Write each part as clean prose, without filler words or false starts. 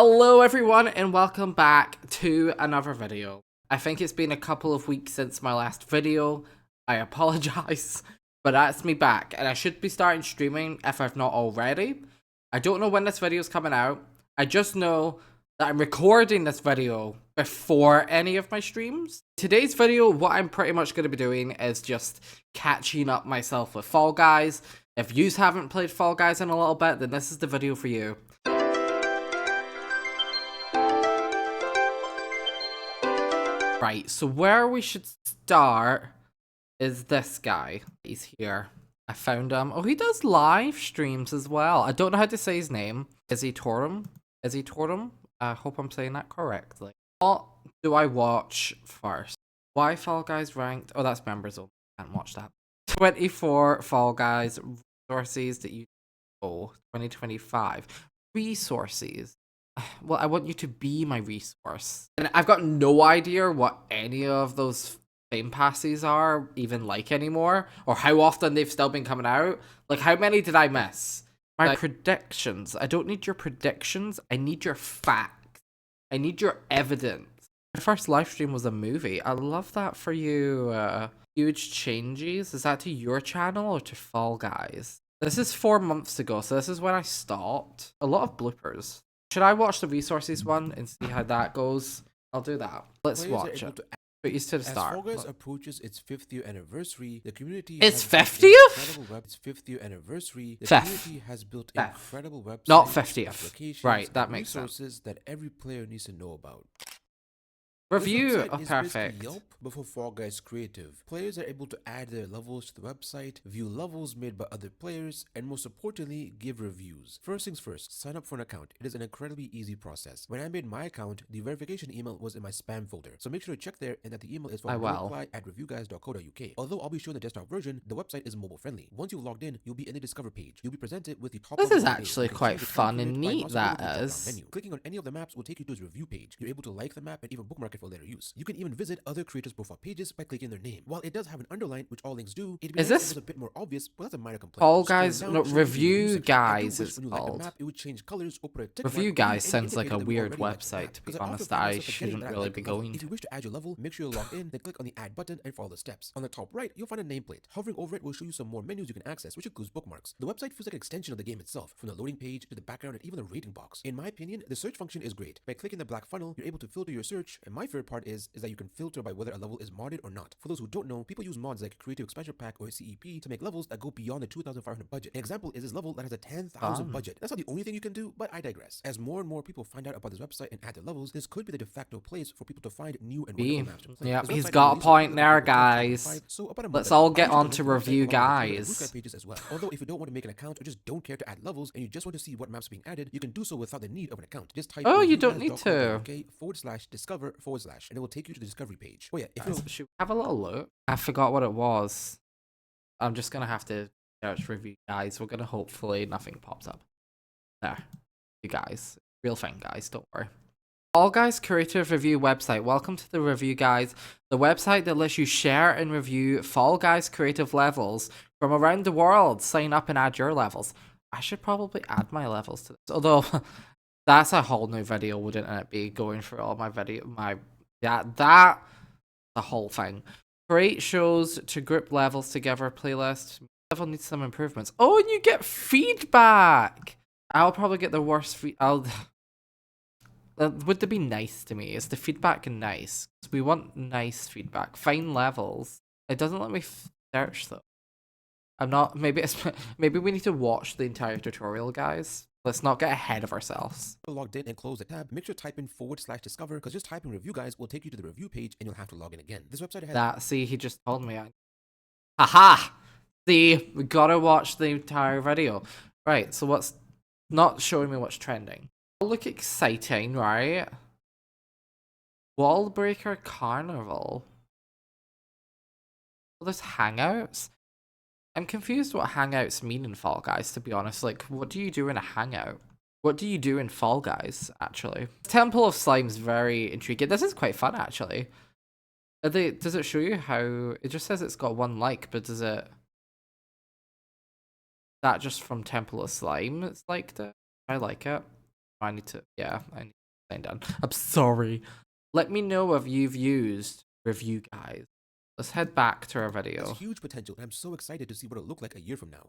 Hello everyone and welcome back to another video. I think it's been a couple of weeks since my last video. I apologize, but that's me back and I should be starting streaming if I've not already. I don't know when this video is coming out. I just know that I'm recording this video before any of my streams. Today's video, what I'm pretty much going to be doing is just catching up myself with Fall Guys. If you haven't played Fall Guys in a little bit, then this is the video for you. Right, so where we should start is this guy. He's here. I found him. Oh, he does live streams as well. I don't know how to say his name. IzzyTorium? IzzyTorium? I hope I'm saying that correctly. What do I watch first? Why Fall Guys ranked? Oh, that's members only. Can't watch that. 24 Fall Guys resources that you... Oh, 2025. Resources. Well, I want you to be my resource. And I've got no idea what any of those fame passes are even like anymore. Or how often they've still been coming out. Like, how many did I miss? My predictions. I don't need your predictions. I need your facts. I need your evidence. My first live stream was a movie. I love that for you. Huge changes. Is that to your channel or to Fall Guys? This is 4 months ago, so this is when I stopped. A lot of bloopers. Should I watch the resources one and see how that goes? I'll do that. Let's watch it. Put you to the start. As Fall Guys approaches its 5th year anniversary, the community It's 50th? Its 5th year anniversary, the community has built incredible websites, not 50th. Applications, right, that makes resources sense. that every player needs to know about. Review, perfect. Yelp before Fall Guys Creative. Players are able to add their levels to the website, view levels made by other players, and most importantly, give reviews. First things first, sign up for an account. It is an incredibly easy process. When I made my account, the verification email was in my spam folder, so make sure to check there and that the email is from reply@reviewguys.co.uk. Although I'll be showing the desktop version, the website is mobile friendly. Once you've logged in, you'll be in the discover page. You'll be presented with the top. This is actually quite fun and neat, that is. Clicking on any of the maps will take you to its review page. You're able to like the map and even bookmark it for later use. You can even visit other creators' profile pages by clicking their name. While it does have an underline, which all links do, it was a bit more obvious, but that's a minor complaint. Fall Guys, no, Review Guys is called. Map, it would change colors or put a tick Review mark Guys and sounds like a indicate that weird we already like website, the to be map, honest, because it that I offers flexibility shouldn't that really like be a level. going If to. you wish to add your level, make sure you log in, then click on the add button and follow the steps. On the top right, you'll find a nameplate. Hovering over it will show you some more menus you can access, which includes bookmarks. The website feels like an extension of the game itself, from the loading page to the background and even the rating box. In my opinion, the search function is great. By clicking the black funnel, you're able to filter your search, and my favorite part is that you can filter by whether a level is modded or not. For those who don't know, people use mods like Creative Expansion Pack or CEP to make levels that go beyond the 2,500 budget. An example is this level that has a 10,000 budget. That's not the only thing you can do, but I digress. As more and more people find out about this website and add their levels, this could be the de facto place for people to find new and wonderful maps to play. Yeah, he's got a point there, guys. Let's all get on to Review Guys. Pages as well. Although if you don't want to make an account or just don't care to add levels and you just want to see what maps are being added, you can do so without the need of an account. Just type you don't need to. /discover/ and it will take you to the discovery page. Oh yeah, if should we have a little look? I forgot what it was. I'm just gonna have to search Review Guys. We're gonna hopefully nothing pops up. There. You guys. Real thing, guys, don't worry. Fall Guys Creative Review website. Welcome to the Review Guys, the website that lets you share and review Fall Guys creative levels from around the world. Sign up and add your levels. I should probably add my levels to this. Although that's a whole new video, wouldn't it be? Going through all my that the whole thing. Create shows to group levels together playlist. Level needs some improvements. Oh, and you get feedback. I'll probably get the worst would they be nice to me? Is the feedback nice? We want nice feedback. Fine levels. It doesn't let me search though. I'm not. Maybe we need to watch the entire tutorial, guys. Let's not get ahead of ourselves. Logged in and close the tab. Make sure to type in /discover because just typing Review Guys will take you to the review page and you'll have to log in again. This website has see, he just told me. Aha! See, we gotta watch the entire video. Right. So what's not showing me what's trending? Look exciting, right? Wallbreaker Carnival. Well, there's hangouts. I'm confused what hangouts mean in Fall Guys, to be honest. Like, what do you do in a hangout? What do you do in Fall Guys, actually? Temple of Slime's very intriguing. This is quite fun, actually. Does it show you how... It just says it's got 1 like, but does it... That just from Temple of Slime, it's liked it? I like it. I need to, yeah, I need to sign down. I'm sorry. Let me know if you've used review guys. Let's head back to our video. That's huge potential, and I'm so excited to see what it'll look like a year from now.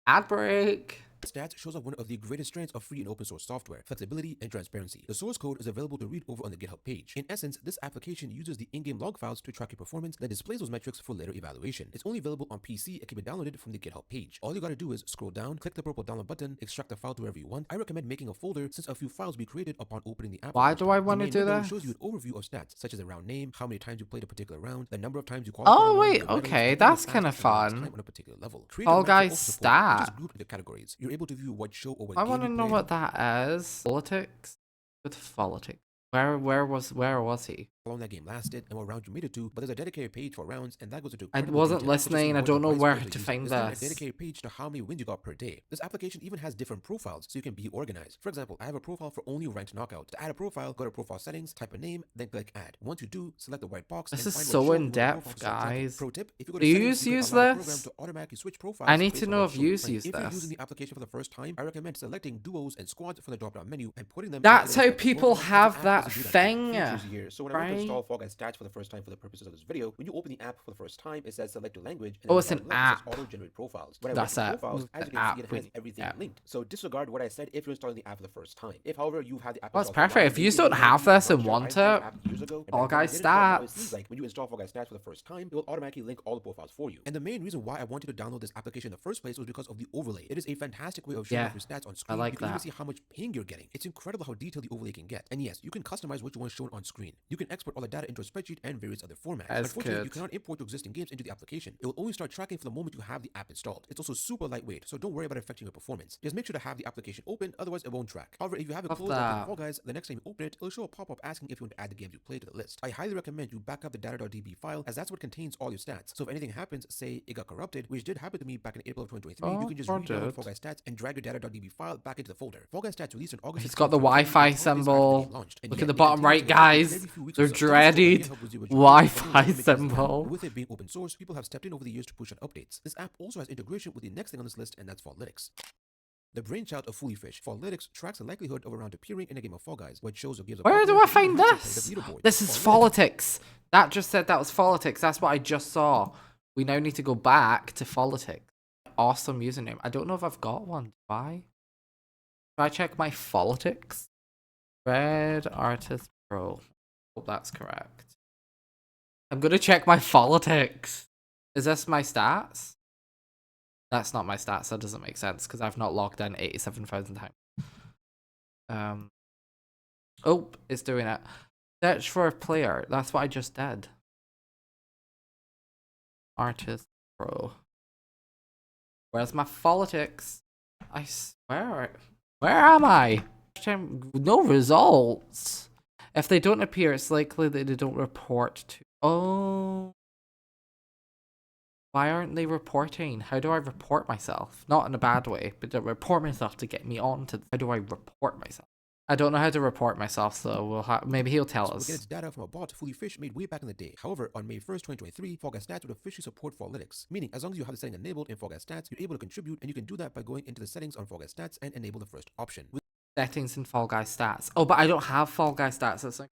Ad break. Stats shows off one of the greatest strengths of free and open source software, flexibility and transparency. The source code is available to read over on the GitHub page. In essence, this application uses the in-game log files to track your performance, then displays those metrics for later evaluation. It's only available on PC and can be downloaded from the GitHub page. All you gotta do is scroll down, click the purple download button, extract the file to wherever you want. I recommend making a folder since a few files will be created upon opening the app. Why do I want to do that? It shows you an overview of stats, such as the round name, how many times you played a particular round, the number of times you qualified. Oh wait, okay, that's kind of fun. On a particular level. Fall Guys stat. Grouped into categories. You're able to view what show or what I want to know what that is. Politics? With Fallalytics. Where was he? How long that game lasted and what round you made it to, but there's a dedicated page for rounds, and that goes into. I wasn't listening. I don't know where to find this. this. A dedicated page to how many wins you got per day. This application even has different profiles, so you can be organized. For example, I have a profile for only ranked knockouts. To add a profile, go to profile settings, type a name, then click add. Once you do, select the white box. This and is find so in depth, guys. Pro tip: if you go to do you settings, you use can allow the this? program to automatically switch profiles. I need to know if you use If you're this. using the application for the first time, I recommend selecting duos and squads from the drop-down menu and putting them. That's how people have that thing. So when I went to install Fall Guys Stats for the first time for the purposes of this video, when you open the app for the first time, it says select your language. And oh, it's an app. Auto-generate profiles. When That's it. Profiles, as you can see, it has everything linked. So disregard what I said if you're installing the app for the first time. If, however, you've had the app. Well, it's perfect. If you don't have this and want it, Fall Guys Stats. It seems like when you install Fall Guys Stats for the first time, it will automatically link all the profiles for you. And the main reason why I wanted to download this application in the first place was because of the overlay. It is a fantastic way of showing off your stats on screen. I like you can that. even see how much ping you're getting. It's incredible how detailed the overlay can get. And yes, you can customize what you want shown on screen. You can export all the data into a spreadsheet and various other formats. Unfortunately, you cannot import your existing games into the application. It will only start tracking from the moment you have the app installed. It's also super lightweight, so don't worry about affecting your performance. Just make sure to have the application open, otherwise it won't track. However, if you have it closed like Fall Guys, the next time you open it, it'll show a pop-up asking if you want to add the games you played to the list. I highly recommend you back up the data.db file, as that's what contains all your stats. So if anything happens, say it got corrupted, which did happen to me back in April of 2023, you can just redownload Fall Guys Stats and drag your data.db file back into the folder. Fall Guys Stats released in August. It's got the Wi-Fi symbol. Look at the bottom right, guys. They're dreaded Wi-Fi symbol. With it being open source, people have stepped in over the years to push out updates. This app also has integration with the next thing on this list, and that's Fallalytics. The brainchild of Fully Fish, Fallalytics tracks the likelihood of a round appearing in a game of Fall Guys, which shows or gives a. Where do I find this? This is Fallalytics. That just said that was Fallalytics. That's what I just saw. We now need to go back to Fallalytics. Awesome username. I don't know if I've got one. Why? Do I check my Fallalytics? RedArtistpro. Hope that's correct. I'm gonna check my Fallalytics. Is this my stats? That's not my stats. That doesn't make sense because I've not logged in 87,000 times. Oh, it's doing it. Search for a player. That's what I just did. Artist Pro. Where's my Fallalytics? I swear. Where am I? No results. If they don't appear, it's likely that they don't report to. Oh. Why aren't they reporting? How do I report myself? Not in a bad way, but to report myself to get me on to. How do I report myself? I don't know how to report myself, so we'll maybe he'll tell us. Get its data from a bot Fully Fish made way back in the day. However, on May 1st, 2023, Fall Guys Stats would officially support Fallalytics, meaning as long as you have the setting enabled in Fall Guys Stats, you're able to contribute, and you can do that by going into the settings on Fall Guys Stats and enable the first option. Settings in Fall Guys Stats. Oh, but I don't have Fall Guys Stats. That's like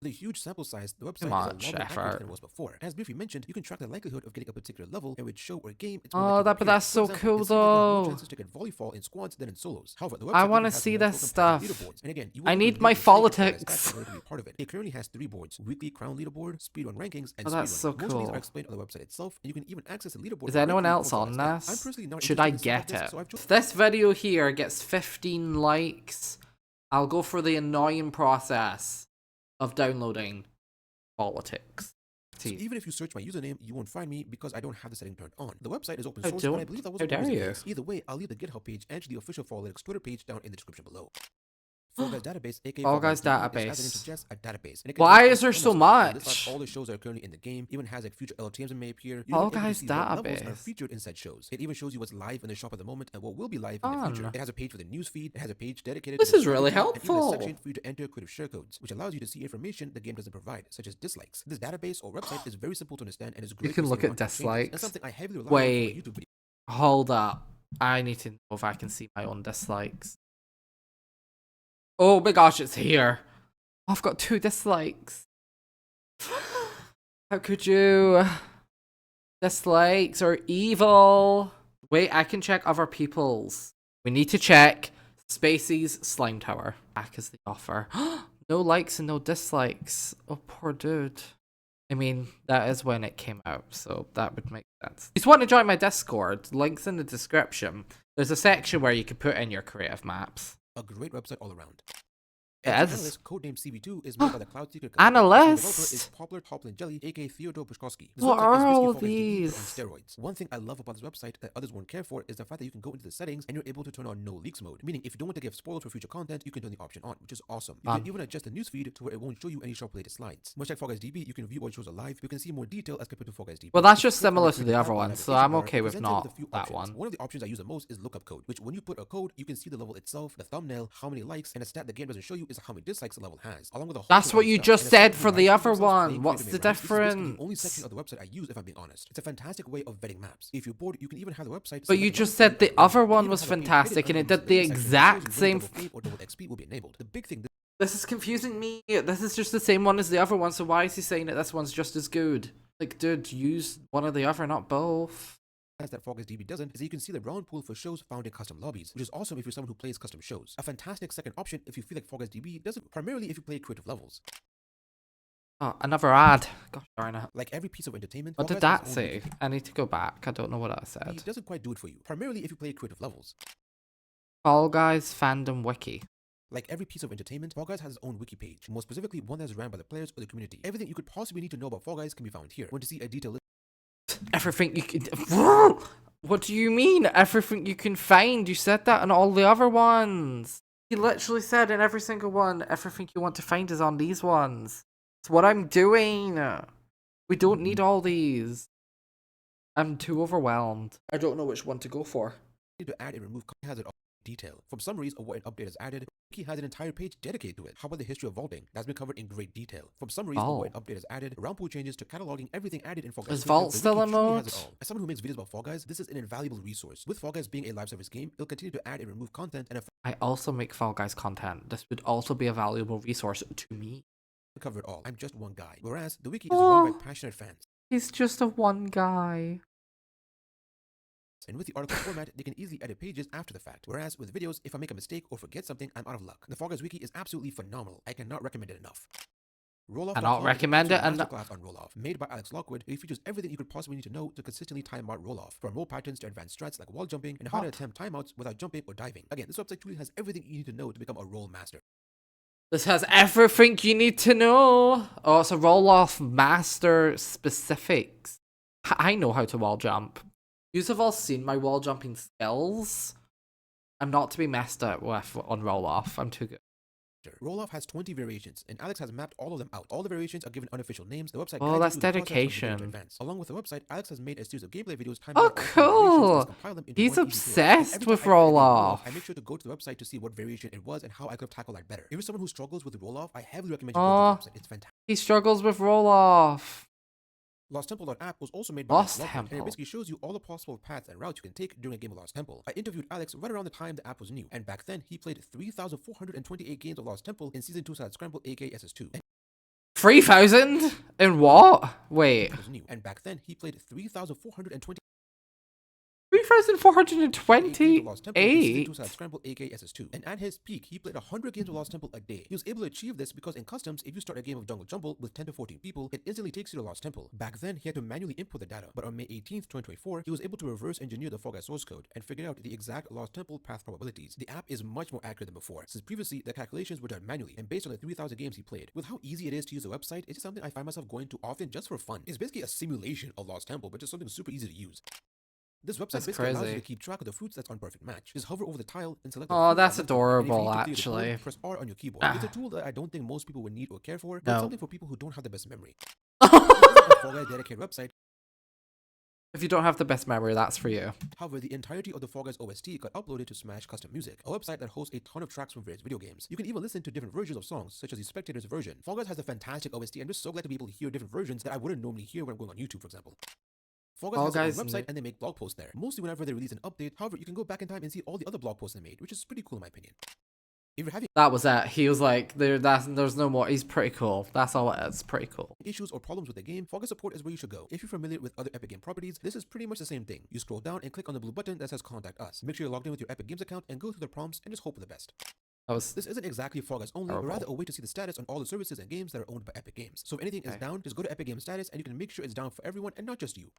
The huge sample size, the website too is much a lot more accurate effort. than it was before. As briefly mentioned, you can track the likelihood of getting a particular level, and with show or game, it's oh, but that's so cool though. chances to get volleyball in squads than in solos. However, the website I want to has see multiple this stuff. leaderboards. And again, I need my Fallalytics. Part of it. It currently has 3 boards: weekly crown leaderboard, speedrun rankings, and Oh, that's speedrun. so Most of these cool. are explained on the website itself, and you can even access the leaderboard. Is anyone directly else from on Fall Guys Stats. this? I'm personally not Should I interested in get stuff like it? this, so I've chosen If this video here gets 15 likes, I'll go for the annoying process of downloading Fallalytics. So even if you search my username, you won't find me because I don't have the setting turned on. The website is open I source, don't. and I believe that was How dare you? case. Either way, I'll leave the GitHub page and the official Fallalytics Twitter page down in the description below. Fall Guys database, aka Fall Guys TV, database. as the name suggests, a database. And it Why contains is there so almost this much? all the shows that are currently in the game. Even has like future LTMs that may appear. Fall You're able to Guys see what levels are database. featured inside shows. It even shows you what's live in the shop at the moment and what will be live in the future. Fun. It has a page for the news feed. It has a page dedicated. This to the is really story, and even a helpful. section for you to enter creative share codes, which allows you to see information the game doesn't provide, such as dislikes. This database or website is very simple to understand and is great. You can for look seeing at market changes, dislikes. and something I heavily rely on Wait. for YouTube videos. Hold up. I need to know if I can see my own dislikes. Oh my gosh, it's here. Oh, I've got 2 dislikes. How could you? Dislikes are evil. Wait, I can check other people's. We need to check Spacey's Slime Tower. Back is the offer. No likes and no dislikes. Oh, poor dude. I mean, that is when it came out, so that would make sense. If you want to join my Discord, links in the description. There's a section where you can put in your creative maps. A great website all around. It Edge is. Analyst, codenamed CB2, is made by the Cloud Seeker Collective. Analyst? The developer is Poplar Toppling Jelly, aka Theodore Bushkowski. This What website are is basically all Fall Guys DB, but these? on steroids. One thing I love about this website that others won't care for is the fact that you can go into the settings and you're able to turn on no leaks mode. Meaning, if you don't want to give spoilers for future content, you can turn the option on, which is awesome. You can even adjust the newsfeed to where it won't show you any shop-related slides. Much like Fall Guys DB, you can view what shows are live. You can see more detail as compared to Fall Guys DB. Well, that's If you just click on similar the to the creative other tab one, on so navigation I'm bar, okay with presented with a not few that options. one. One of the options I use the most is lookup code, which when you put a code, you can see the level itself, the thumbnail, how many likes, and a stat the game doesn't show you is how many dislikes the level has, along with a whole That's bunch what of you stuff. just And said aside for from the writing other themselves, one. playing What's creative the and writing, this is basically difference? the only section of the website I use if I'm being honest. It's a fantastic way of vetting maps. If you're bored, you can even have the website. But you just said the other one was fantastic and it did the exact same. Or double XP will be enabled. The big thing. This is confusing me. This is just the same one as the other one, so why is he saying that this one's just as good? Like, dude, use one or the other, not both. That Fall Guys DB doesn't is that you can see the round pool for shows found in custom lobbies, which is awesome if you're someone who plays custom shows. A fantastic second option if you feel like Fall Guys DB doesn't, primarily if you play creative levels. Oh, another ad. Gosh darn it. Like every piece of entertainment, What Fall did Guys has that its own say? wiki. I need to go back. I don't know what that said. It doesn't quite do it for you, primarily if you play creative levels. Fall Guys Fandom Wiki. Like every piece of entertainment, Fall Guys has its own wiki page, more specifically one that is ran by the players or the community. Everything you could possibly need to know about Fall Guys can be found here. Want to see a detailed list? Everything you can. What do you mean? Everything you can find? You said that on all the other ones. He literally said in every single one, everything you want to find is on these ones. It's what I'm doing. We don't need all these. I'm too overwhelmed. I don't know which one to go for. To add and remove has it all in detail. From summaries of what an update has added, Wiki has an entire page dedicated to it. How about the history of vaulting? That's been covered in great detail. From summaries of what an update has added, round pool changes to cataloging everything added in Fall Guys. Is Vault the still wiki in truly mode? has it all. As someone who makes videos about Fall Guys, this is an invaluable resource. With Fall Guys being a live service game, it'll continue to add and remove content and I also make Fall Guys content. This would also be a valuable resource to me. cover it all. I'm just one guy. Whereas the wiki is run by passionate fans. He's just a one guy. And with the article format, they can easily edit pages after the fact. Whereas with videos, if I make a mistake or forget something, I'm out of luck. The Fall Guys wiki is absolutely phenomenal. I cannot recommend it enough. Roll-off. I not recommend it and class on Roll-off, made by Alex Lockwood. It features everything you could possibly need to know to consistently time out Roll-off, from roll patterns to advanced strats like wall jumping and how to attempt timeouts without jumping or diving. Again, this website truly has everything you need to know to become a roll master. This has everything you need to know. Oh, it's a roll-off master specifics. I know how to wall jump. You've all seen my wall jumping skills. I'm not to be messed up with on roll-off. I'm too good. Roll-off has 20 variations, and Alex has mapped all of them out. All the variations are given unofficial names. The website. Oh, that's dedication. Along with the website, Alex has made a series of gameplay videos. Oh, cool! He's obsessed with roll-off. I make sure to go to the website to see what variation it was and how I could have tackled that better. If you're someone who struggles with roll-off, I heavily recommend you go to the website. It's fantastic. He struggles with roll-off. LostTemple.app was also made by Lost Lockwood, Temple. and it basically shows you all the possible paths and routes you can take during a game of Lost Temple. I interviewed Alex right around the time the app was new, and back then he played 3,428 games of Lost Temple in Season 2 Side Scramble aka SS2. 3,000? In what? Wait. And back then he played 3,428 3,428? Scramble aka SS2. And at his peak, he played 100 games of Lost Temple a day. He was able to achieve this because in customs, if you start a game of Jungle Jumble with 10 to 14 people, it instantly takes you to Lost Temple. Back then, he had to manually input the data, but on May 18th, 2024, he was able to reverse engineer the Fall Guys source code and figure out the exact Lost Temple path probabilities. The app is much more accurate than before, since previously the calculations were done manually and based on the 3,000 games he played. With how easy it is to use the website, it's just something I find myself going to often just for fun. It's basically a simulation of Lost Temple, but just something super easy to use. This website basically allows you to keep track of the fruits that's on perfect match. Just hover over the tile and select the fruit. Oh, that's and adorable, and if you need to complete actually. the code, press R on your keyboard. It's a tool that I don't think most people would need or care for, but No. it's something for people who don't have the best memory. This is a Fall Guys dedicated website. If you don't have the best memory, that's for you. However, the entirety of the Fall Guys OST got uploaded to Smash Custom Music, a website that hosts a ton of tracks from various video games. You can even listen to different versions of songs, such as the Spectator's version. Fall Guys has a fantastic OST, and I'm just so glad to be able to hear different versions that I wouldn't normally hear when I'm going on YouTube, for example. Fall Guys has their own website and they make blog posts there. Mostly whenever they release an update. However, you can go back in time and see all the other blog posts they made, which is pretty cool in my opinion. If you're having That was it. He was like, there's no more. He's pretty cool. That's all it is. Pretty cool. issues or problems with the game, Fall Guys support is where you should go. If you're familiar with other Epic Game properties, this is pretty much the same thing. You scroll down and click on the blue button that says Contact Us. Make sure you're logged in with your Epic Games account and go through the prompts and just hope for the best. This isn't exactly Fall Guys only, but rather a way to see the status on all the services and games that are owned by Epic Games. So if anything is down, just go to Epic Games status and you can make sure it's down for everyone and not just you.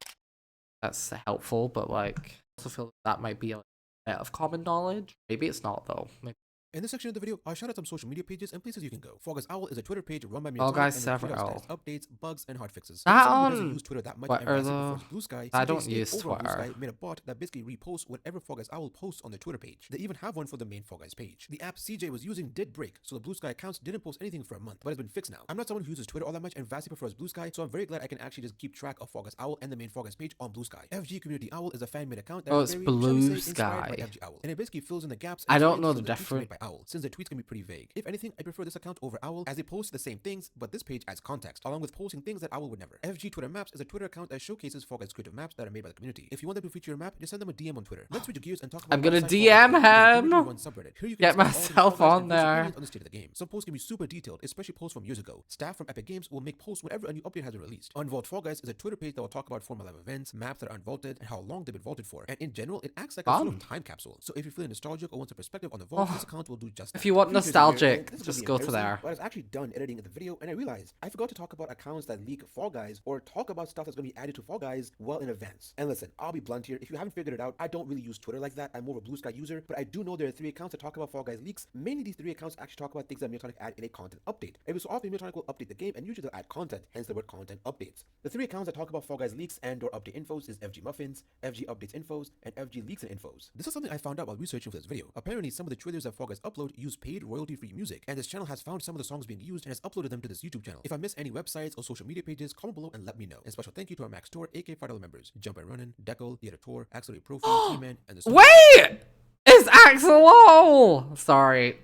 That's helpful, but like, I also feel that might be a bit of common knowledge. Maybe it's not though. Maybe. In this section of the video, I'll shout out some social media pages and places you can go. Fall Guys Owl is a Twitter page run by me. Fall Guys and several updates, bugs, and hard fixes. That Someone on who doesn't use Twitter that much what and are prefers the Blue Sky, I CJ don't Snake use over on Blue Twitter. Sky made a bot that basically reposts whatever Fall Guys Owl posts on their Twitter page. They even have one for the main Fall Guys page. The app CJ was using did break, so the Blue Sky accounts didn't post anything for a month, but it's been fixed now. I'm not someone who uses Twitter all that much and vastly prefers Blue Sky, so I'm very glad I can actually just keep track of Fall Guys Owl and the main Fall Guys page on Blue Sky. FG Community Owl is a fan-made account that is it's very, Blue inspired by Sky. FG Owl, and it basically fills in the gaps. I don't know the the tweets difference. made by Owl, since the tweets can be pretty vague. If anything, I prefer this account over Owl, as they post the same things, but this page adds context, along with posting things that Owl would never. FG Twitter Maps is a Twitter account that showcases Fall Guys creative maps that are made by the community. If you want them to feature your map, just send them a DM on Twitter. Let's switch gears and talk about I'm gonna website DM Fall Guys, him. Here you can Get see all the myself Fall Guys on and post there. opinions on the state of the game. Some posts can be super detailed, especially posts from years ago. Staff from Epic Games will make posts whenever a new update has been released. Unvault Fall Guys is a Twitter page that will talk about former live events, maps that are unvaulted, and how long they've been vaulted for. And in general, it acts like a sort of time capsule. So if you're feeling nostalgic or want a perspective on the vault, this account will do just that. If you want Features nostalgic, here, just go to there. But I was actually done editing the video and I realized I forgot to talk about accounts that leak Fall Guys or talk about stuff that's going to be added to Fall Guys well in advance. And listen, I'll be blunt here. If you haven't figured it out, I don't really use Twitter like that. I'm more of a Blue Sky user, but I do know there are 3 accounts that talk about Fall Guys leaks. Mainly these 3 accounts actually talk about things that Neotonic add in a content update. Every so often, Neotonic will update the game and usually they'll add content, hence the word content updates. The 3 accounts that talk about Fall Guys leaks and or update infos is FG Muffins, FG Updates Infos, and FG Leaks and Infos. This is something I found out while researching for this video. Apparently, some of the trailers that Fall Guys upload use paid royalty-free music, and this channel has found some of the songs being used and has uploaded them to this YouTube channel. If I miss any websites or social media pages, comment below and let me know. And special thank you to our Max Tour, aka $5 members, Jump and Runnin', Deckle, The Editor, Accelerate Profi, T-Man, and the Wait! It's Axolotl! Sorry.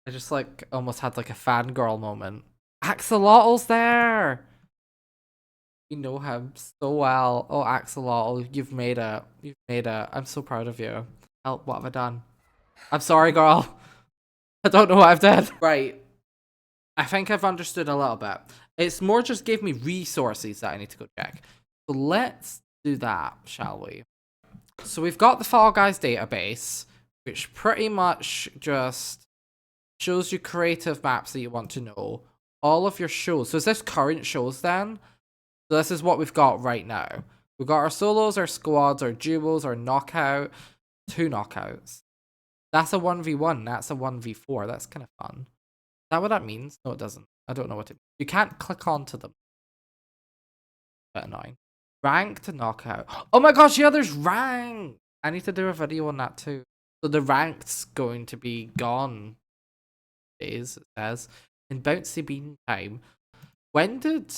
I just like almost had like a fangirl moment. Axolotl's there! You know him so well. Oh, Axolotl, you've made it. You've made it. I'm so proud of you. Help, what have I done? I'm sorry, girl. I don't know what I've done. Right. I think I've understood a little bit. It's more just gave me resources that I need to go check. So let's do that, shall we? So we've got the Fall Guys database, which pretty much just shows you creative maps that you want to know. All of your shows. So is this current shows then? So this is what we've got right now. We've got our solos, our squads, our duos, our knockout. 2 knockouts. That's a 1v1. That's a 1v4. That's kind of fun. Is that what that means? No, it doesn't. I don't know what it means. You can't click onto them. Bit annoying. Rank to knockout. Oh my gosh, yeah, there's rank. I need to do a video on that too. So the ranked's going to be gone. It says. In Bouncy Bean time. When did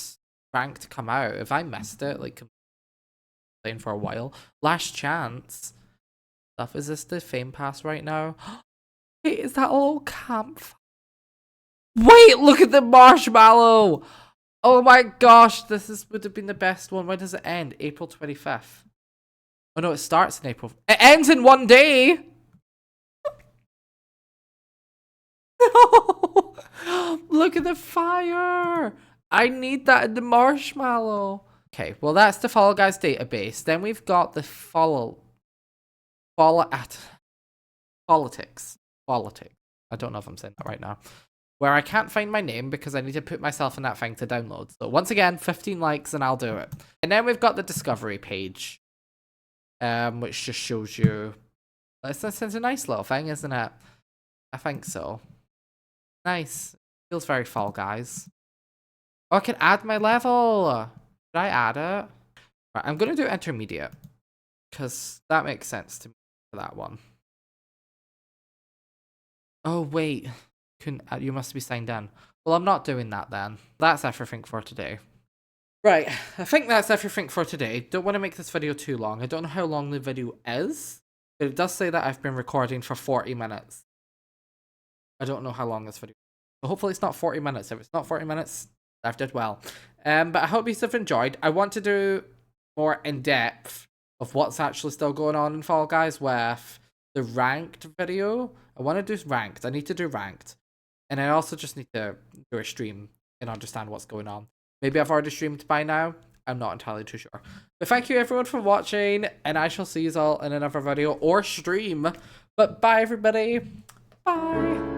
ranked come out? If I missed it, like playing for a while. Last chance. Stuff. Is this the fame pass right now? Wait, is that a little campfire? Wait, look at the marshmallow! Oh my gosh, would have been the best one. When does it end? April 25th. Oh no, it starts in April. It ends in 1 day! No! Look at the fire! I need that in the marshmallow. Okay, well that's the Fall Guys database. Then we've got the Fallalytics. I don't know if I'm saying that right now. Where I can't find my name because I need to put myself in that thing to download. So once again, 15 likes and I'll do it. And then we've got the discovery page. Which just shows you... It's a nice little thing, isn't it? I think so. Nice. Feels very Fall Guys. Oh, I can add my level. Did I add it? Right, I'm going to do intermediate. Because that makes sense to me for that one. Oh, wait. You must be signed in. Well, I'm not doing that then. That's everything for today. Right, I think that's everything for today. Don't want to make this video too long. I don't know how long the video is, but it does say that I've been recording for 40 minutes. I don't know how long this video is. So hopefully it's not 40 minutes. If it's not 40 minutes, I've did well. But I hope you have enjoyed. I want to do more in-depth of what's actually still going on in Fall Guys with the ranked video. I want to do ranked. I need to do ranked. And I also just need to do a stream and understand what's going on. Maybe I've already streamed by now. I'm not entirely too sure. But thank you everyone for watching, and I shall see you all in another video or stream. But bye everybody. Bye.